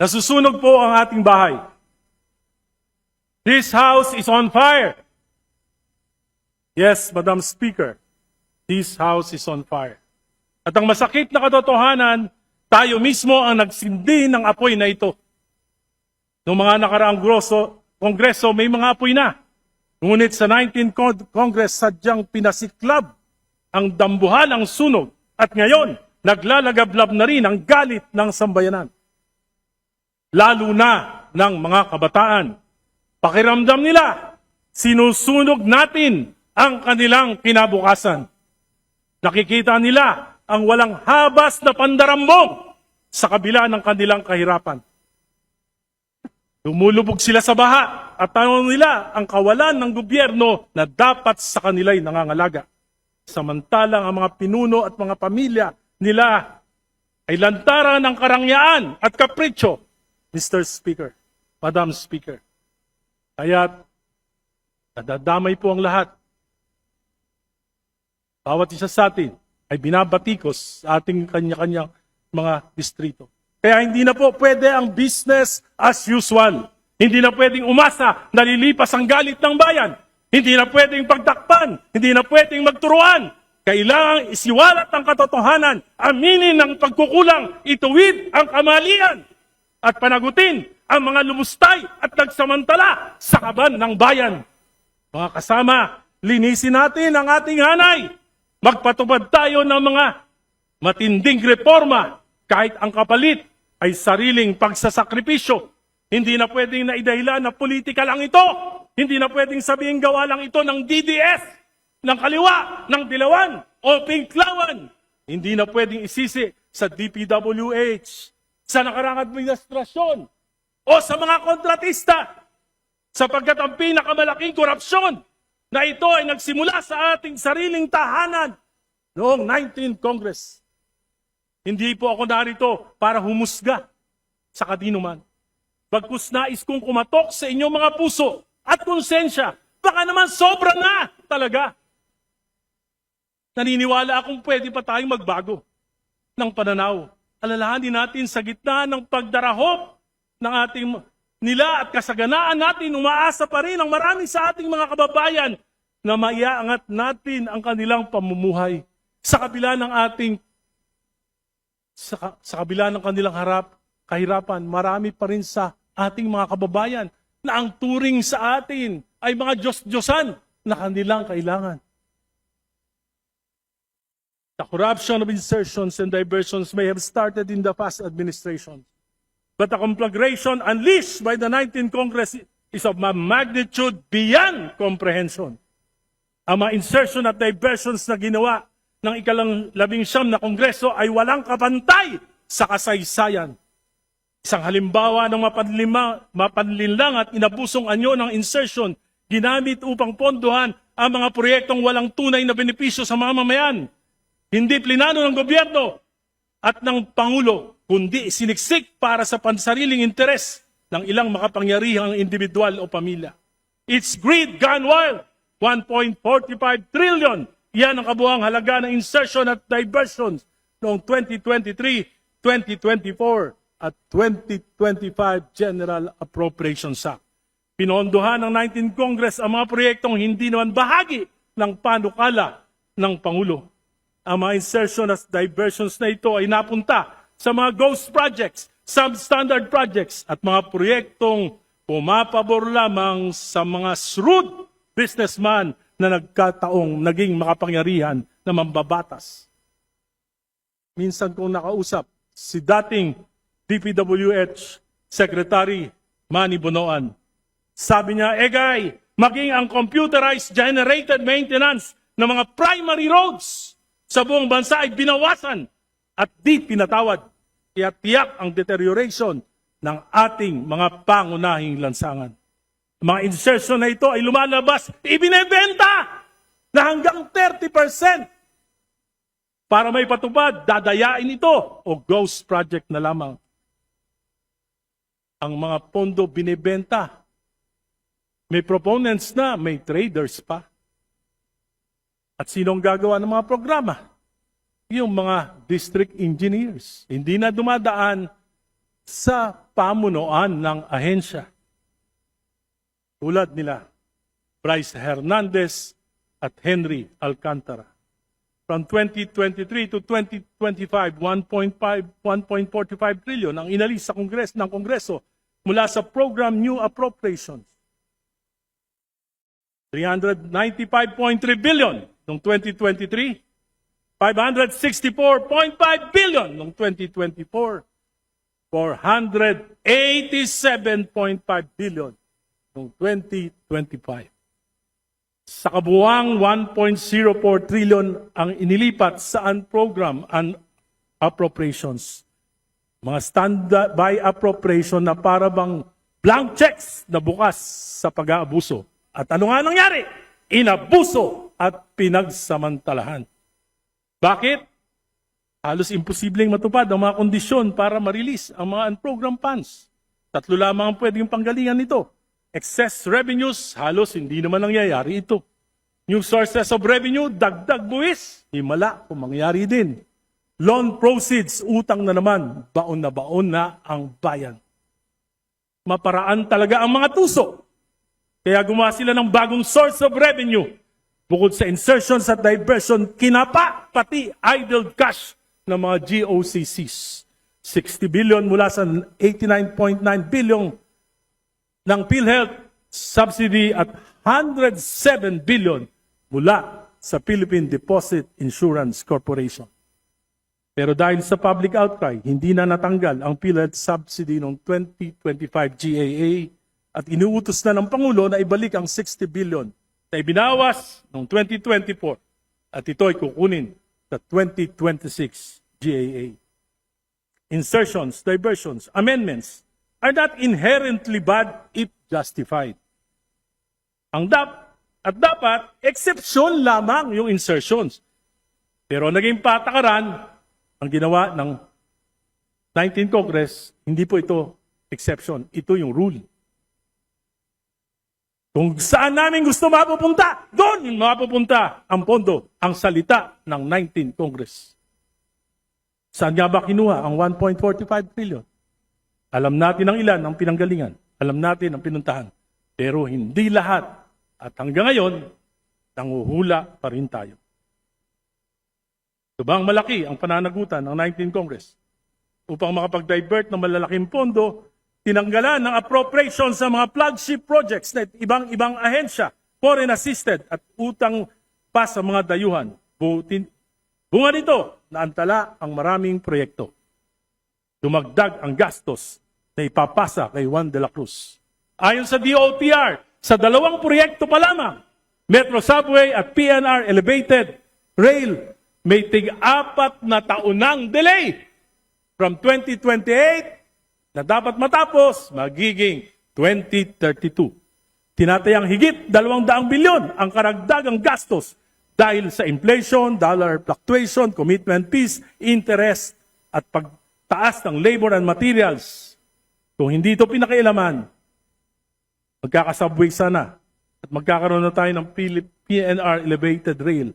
Nasusunog po ang ating bahay. This house is on fire. Yes, Madam Speaker, this house is on fire. At ang masakit na katotohanan, tayo mismo ang nagsindi ng apoy na ito. Noong mga nakaraang kongreso, may mga apoy na. Ngunit sa 19th Congress, sadyang pinasiklab ang dambuhan ang sunog. At ngayon, naglalagablab na rin ang galit ng sambayanan. Lalo na ng mga kabataan. Pakiramdam nila, sinusunog natin ang kanilang kinabukasan. Nakikita nila ang walang habas na pandarambong sa kabila ng kanilang kahirapan. Lumulubog sila sa baha at tanong nila ang kawalan ng gobyerno na dapat sa kanila'y nangangalaga. Samantalang ang mga pinuno at mga pamilya nila ay lantaran ng karangyaan at kapritsyo, Mr. Speaker, Madam Speaker. Kaya't nadadamay po ang lahat. Bawat isa sa atin ay binabatikos sa ating kanya-kanyang mga distrito. Kaya hindi na po pwede ang business as usual. Hindi na pwedeng umasa na lilipas ang galit ng bayan. Hindi na pwedeng pagtakpan. Hindi na pwedeng magturuan. Kailangang isiwalat ang katotohanan, aminin ang pagkukulang, ituwid ang kamalian, at panagutin ang mga lumustay at nagsamantala sa kaban ng bayan. Mga kasama, linisin natin ang ating hanay. Magpatupad tayo ng mga matinding reforma kahit ang kapalit ay sariling pagsasakripisyo. Hindi na pwedeng naidahilan na politika lang ito. Hindi na pwedeng sabihin gawa lang ito ng DDS, ng kaliwa, ng dilawan, o pinklawan. Hindi na pwedeng isisi sa DPWH, sa nakarang administrasyon, o sa mga kontratista, sapagkat ang pinakamalaking korupsyon na ito ay nagsimula sa ating sariling tahanan noong 19th Congress. Hindi po ako narito para humusga sa kadinuman. Bagkus nais kong kumatok sa inyong mga puso at konsensya. Baka naman sobra na talaga. Naniniwala akong pwede pa tayong magbago ng pananaw. Alalahanin natin sa gitna ng pagdarahop ng ating nila at kasaganaan natin, umaasa pa rin ang marami sa ating mga kababayan na maiaangat natin ang kanilang pamumuhay sa kabila ng kanilang kahirapan. Marami pa rin sa ating mga kababayan na ang turing sa atin ay mga Diyos-Diyosan na kanilang kailangan. The corruption of insertions and diversions may have started in the past administration. But the conflagration unleashed by the 19th Congress is of a magnitude beyond comprehension. Ang mga insertion at diversions na ginawa ng ika-19 na Kongreso ay walang kapantay sa kasaysayan. Isang halimbawa ng mapanlinlang at inabusong anyo ng insertion ginamit upang pondohan ang mga proyektong walang tunay na benepisyo sa mga mamayan. Hindi plinano ng gobyerno at ng Pangulo, kundi siniksik para sa pansariling interes ng ilang makapangyarihang individual o pamilya. It's greed gone wild. 1.45 trillion. Yan ang kabuuang halaga ng insertion at diversions noong 2023, 2024 at 2025 General Appropriations Act. Pinondohan ng 19th Congress ang mga proyektong hindi naman bahagi ng panukala ng Pangulo. Ang mga insertion at diversions na ito ay napunta sa mga ghost projects, substandard projects at mga proyektong pumapabor lamang sa mga shrewd businessman na nagkataong naging makapangyarihan na mambabatas. Minsan kong nakausap si dating DPWH Secretary Manny Bonoan. Sabi niya, Egay, maging ang computerized generated maintenance ng mga primary roads sa buong bansa ay binawasan at di pinatawad. Kaya tiyak ang deterioration ng ating mga pangunahing lansangan. Mga insertion na ito ay lumalabas, ibinebenta na hanggang 30%. Para may patupad, dadayain ito o ghost project na lamang. Ang mga pondo binebenta. May proponents na, may traders pa. At sinong gagawa ng mga programa? Yung mga district engineers. Hindi na dumadaan sa pamunuan ng ahensya. Tulad nila Bryce Hernandez at Henry Alcantara. From 2023 to 2025, 1.45 trillion ang inalis sa Kongreso mula sa program New Appropriations. 395.3 billion noong 2023, 564.5 billion noong 2024, 487.5 billion noong 2025. Sa kabuuang 1.04 trillion ang inilipat sa program and appropriations. Mga standby appropriation na para bang blank checks na bukas sa pag-aabuso. At ano nga nangyari? Inabuso at pinagsamantalahan. Bakit? Halos imposibleng matupad ang mga kondisyon para ma-release ang mga unprogram funds. Tatlo lamang ang pwedeng panggalingan nito. Excess revenues, halos hindi naman nangyayari ito. New sources of revenue, dagdag buwis, himala kung mangyayari din. Loan proceeds, utang na naman, baon na ang bayan. Maparaan talaga ang mga tuso. Kaya gumawa sila ng bagong source of revenue. Bukod sa insertions at diversion, kinapa pati idle cash ng mga GOCCs. 60 billion mula sa 89.9 billion ng PhilHealth subsidy at 107 billion mula sa Philippine Deposit Insurance Corporation. Pero dahil sa public outcry, hindi na natanggal ang PhilHealth subsidy noong 2025 GAA at inuutos na ng Pangulo na ibalik ang 60 billion na ibinawas noong 2024 at ito ay kukunin sa 2026 GAA. Insertions, diversions, amendments are not inherently bad if justified. Dapat, exception lamang yung insertions. Pero naging patakaran, ang ginawa ng 19th Congress, hindi po ito exception, ito yung rule. Kung saan namin gusto mapupunta, doon mapupunta ang pondo, ang salita ng 19th Congress. Saan nga ba kinuha ang 1.45 trillion? Alam natin ang ilan ang pinanggalingan. Alam natin ang pinuntahan. Pero hindi lahat. At hanggang ngayon, nanguhula pa rin tayo. Subang malaki ang pananagutan ng 19th Congress upang makapag-divert ng malalaking pondo, tinanggalan ng appropriation sa mga flagship projects na ibang ahensya, foreign assisted at utang pa sa mga dayuhan. Bunga nito, naantala ang maraming proyekto. Dumagdag ang gastos na ipapasa kay Juan de la Cruz. Ayon sa DOTR, sa 2 proyekto pa lamang, Metro Subway at PNR Elevated Rail, may tig-4 na taonang delay. From 2028 na dapat matapos, magiging 2032. Tinatayang higit 200 bilyon ang karagdagang gastos dahil sa inflation, dollar fluctuation, commitment fees, interest at pagtaas ng labor and materials. Kung hindi ito pinakialaman, magkakasubway sana at magkakaroon na tayo ng PNR Elevated Rail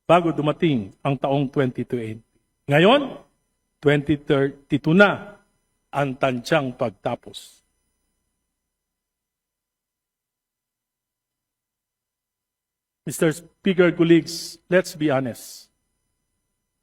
bago dumating ang taong 2028. Ngayon, 2032 na ang tansyang pagtapos. Mr. Speaker, colleagues, let's be honest.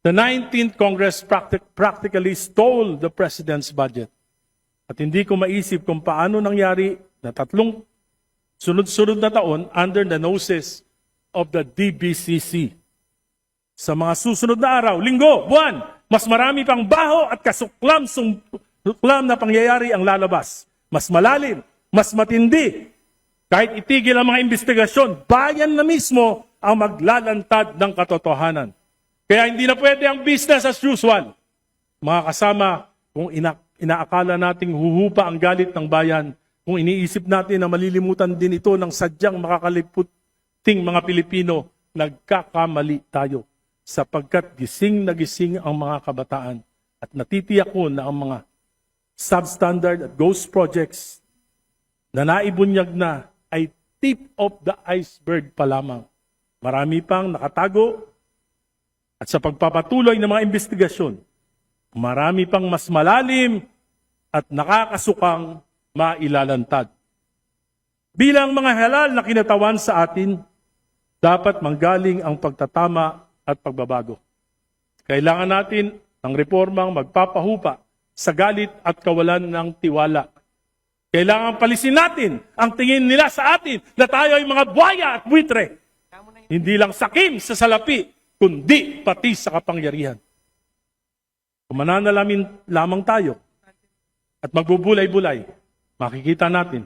The 19th Congress practically stole the President's budget. At hindi ko maisip kung paano nangyari na 3 sunod-sunod na taon under the noses of the DBCC. Sa mga susunod na araw, linggo, buwan, mas marami pang baho at kasuklam na pangyayari ang lalabas. Mas malalim, mas matindi. Kahit itigil ang mga investigasyon, bayan na mismo ang maglalantad ng katotohanan. Kaya hindi na pwede ang business as usual. Mga kasama, kung inaakala nating huhupa ang galit ng bayan, kung iniisip natin na malilimutan din ito ng sadyang makakaliputing mga Pilipino, nagkakamali tayo. Sapagkat gising na gising ang mga kabataan at natitiyak ko na ang mga substandard at ghost projects na naibunyag na ay tip of the iceberg pa lamang. Marami pang nakatago at sa pagpapatuloy ng mga investigasyon, marami pang mas malalim at nakakasukang mailalantad. Bilang mga halal na kinatawan sa atin, dapat manggaling ang pagtatama at pagbabago. Kailangan natin ng reformang magpapahupa sa galit at kawalan ng tiwala. Kailangan palisin natin ang tingin nila sa atin na tayo ay mga buhaya at buitre. Hindi lang sakim sa salapi, kundi pati sa kapangyarihan. Kung mananalamin lamang tayo at magbubulay-bulay, makikita natin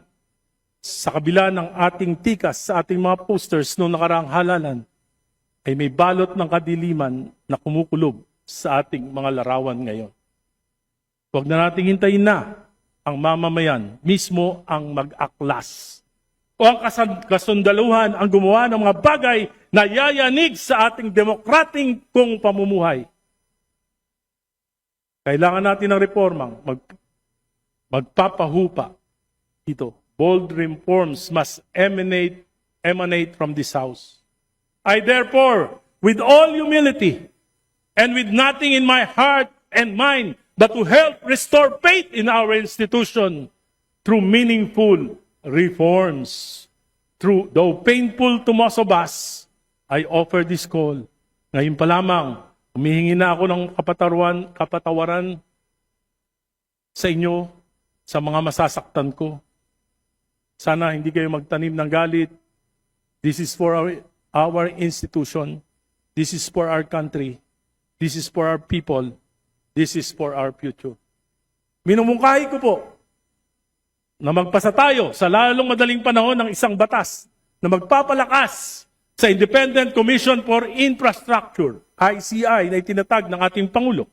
sa kabila ng ating tikas sa ating mga posters noong nakaraang halalan, ay may balot ng kadiliman na kumukulob sa ating mga larawan ngayon. Huwag na nating hintayin na ang mamamayan mismo ang mag-aklas o ang kasundaluhan ang gumawa ng mga bagay na yayanig sa ating demokrating kong pamumuhay. Kailangan natin ng reformang magpapahupa ito. Bold reforms must emanate from this house. I therefore, with all humility and with nothing in my heart and mind but to help restore faith in our institution through meaningful reforms. Though painful to most of us, I offer this call. Ngayon pa lamang, humihingi na ako ng kapatawaran sa inyo sa mga masasaktan ko. Sana hindi kayo magtanim ng galit. This is for our institution. This is for our country. This is for our people. This is for our future. Minumungkahi ko po na magpasa tayo sa lalong madaling panahon ng isang batas na magpapalakas sa Independent Commission for Infrastructure, ICI, na itinatag ng ating Pangulo.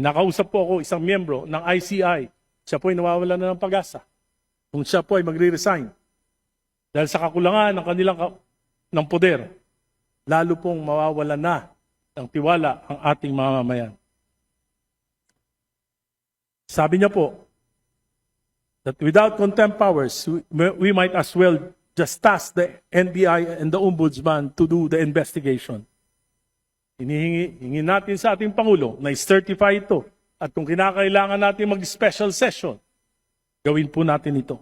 Nakausap po ako isang miyembro ng ICI. Siya po ay nawawala na ng pag-asa kung siya po ay magre-resign dahil sa kakulangan ng kanilang ng poder, lalo pong mawawala na ng tiwala ang ating mamamayan. Sabi niya po, that without contempt powers, we might as well just task the NBI and the Ombudsman to do the investigation. Hinihingi natin sa ating Pangulo na i-certify ito at kung kinakailangan natin mag-special session, gawin po natin ito.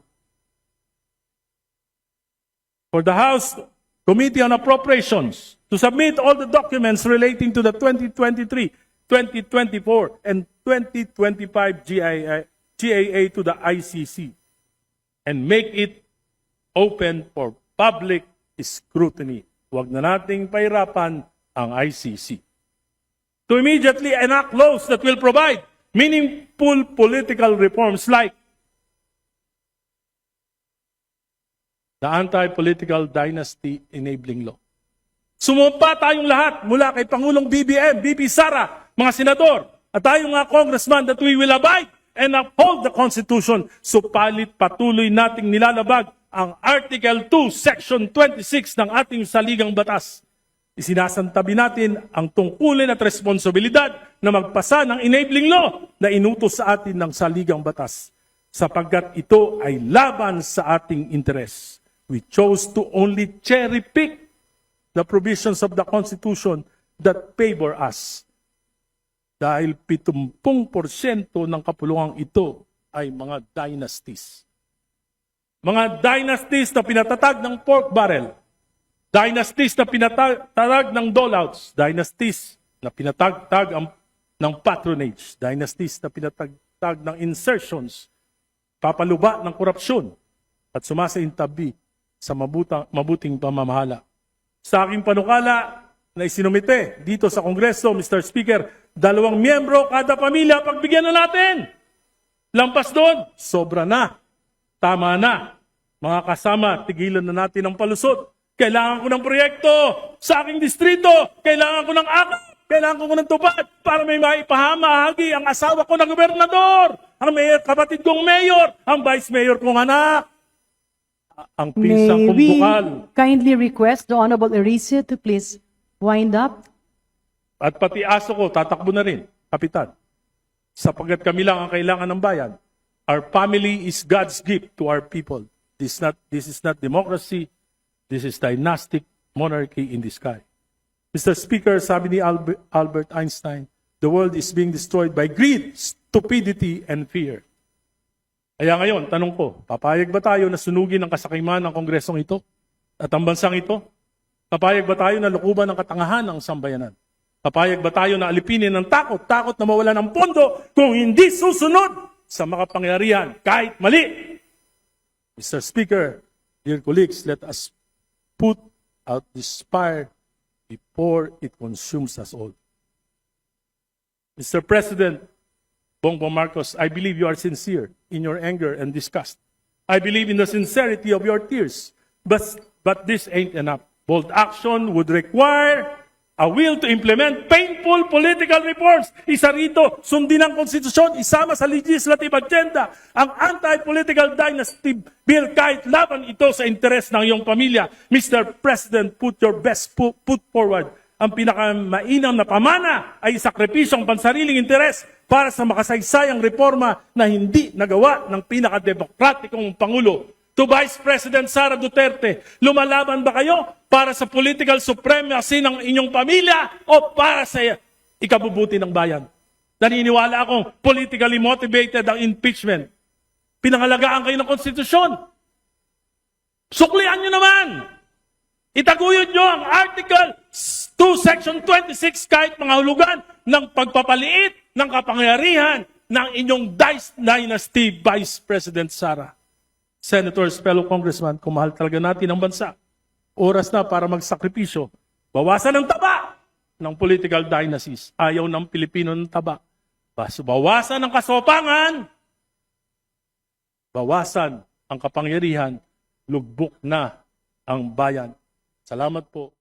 For the House Committee on Appropriations to submit all the documents relating to the 2023, 2024, and 2025 GAA to the ICC and make it open for public scrutiny. Huwag na nating pahirapan ang ICC. To immediately enact laws that will provide meaningful political reforms like the Anti-Political Dynasty Enabling Law. Sumumpa tayong lahat mula kay Pangulong BBM, BP Sara, mga senador, at tayong mga congressman that we will abide and uphold the Constitution, supalit patuloy nating nilalabag ang Article 2, Section 26 ng ating saligang batas. Isinasantabi natin ang tungkulin at responsibilidad na magpasa ng enabling law na inutos sa atin ng saligang batas, sapagkat ito ay laban sa ating interes. We chose to only cherry-pick the provisions of the Constitution that favor us. Dahil 70% ng kapulungang ito ay mga dynasties. Mga dynasties na pinatatag ng pork barrel. Dynasties na pinatag ng dolouts. Dynasties na pinatagtag ng patronage. Dynasties na pinatagtag ng insertions. Papaluba ng korupsyon. At sumasaintabi sa mabuting pamamahala. Sa aking panukala na isinumite dito sa Kongreso, Mr. Speaker, 2 miyembro kada pamilya, pagbigyan na natin. Lampas doon, sobra na. Tama na. Mga kasama, tigilan na natin ang palusot. Kailangan ko ng proyekto sa aking distrito. Kailangan ko ng akap. Kailangan ko ng tupad para may maipahamahagi ang asawa ko na gobernador, ang kapatid kong mayor, ang vice mayor kong anak. Ang pisang May we kumbukal. kindly request the Honorable Erice to please wind up? At pati aso ko, tatakbo na rin, Kapitan. Sapagkat kami lang ang kailangan ng bayan. Our family is God's gift to our people. This is not democracy. This is dynastic monarchy in the sky. Mr. Speaker, sabi ni Albert Einstein, the world is being destroyed by greed, stupidity, and fear. Kaya ngayon, tanong ko, papayag ba tayo na sunugin ang kasakiman ng kongresong ito at ang bansang ito? Papayag ba tayo na lukuban ng katangahan ng sambayanan? Papayag ba tayo na alipinin ng takot na mawala ng pondo kung hindi susunod sa makapangyarihan kahit mali? Mr. Speaker, dear colleagues, let us put out this fire before it consumes us all. Mr. President Bongbong Marcos, I believe you are sincere in your anger and disgust. I believe in the sincerity of your tears. But this ain't enough. Bold action would require a will to implement painful political reforms. Isa rito, sundin ang konstitusyon, isama sa legislative agenda ang anti-political dynasty bill kahit laban ito sa interes ng iyong pamilya. Mr. President, put your best foot forward. Ang pinakamainam na pamana ay sakripisyong pansariling interes para sa makasaysayang reforma na hindi nagawa ng pinakademokratikong Pangulo. To Vice President Sara Duterte, lumalaban ba kayo para sa political supremacy ng inyong pamilya o para sa ikabubuti ng bayan? Naniniwala akong politically motivated ang impeachment. Pinangalagaan kayo ng konstitusyon. Suklian nyo naman. Itaguyod nyo ang Article 2, Section 26 kahit mga hulugan ng pagpapaliit ng kapangyarihan ng inyong dynasty Vice President Sara. Senators, fellow congressman, kung mahal talaga natin ang bansa, oras na para magsakripisyo. Bawasan ang taba ng political dynasties. Ayaw ng Pilipino ng taba. Bawasan ang kasopangan. Bawasan ang kapangyarihan. Lugbok na ang bayan. Salamat po.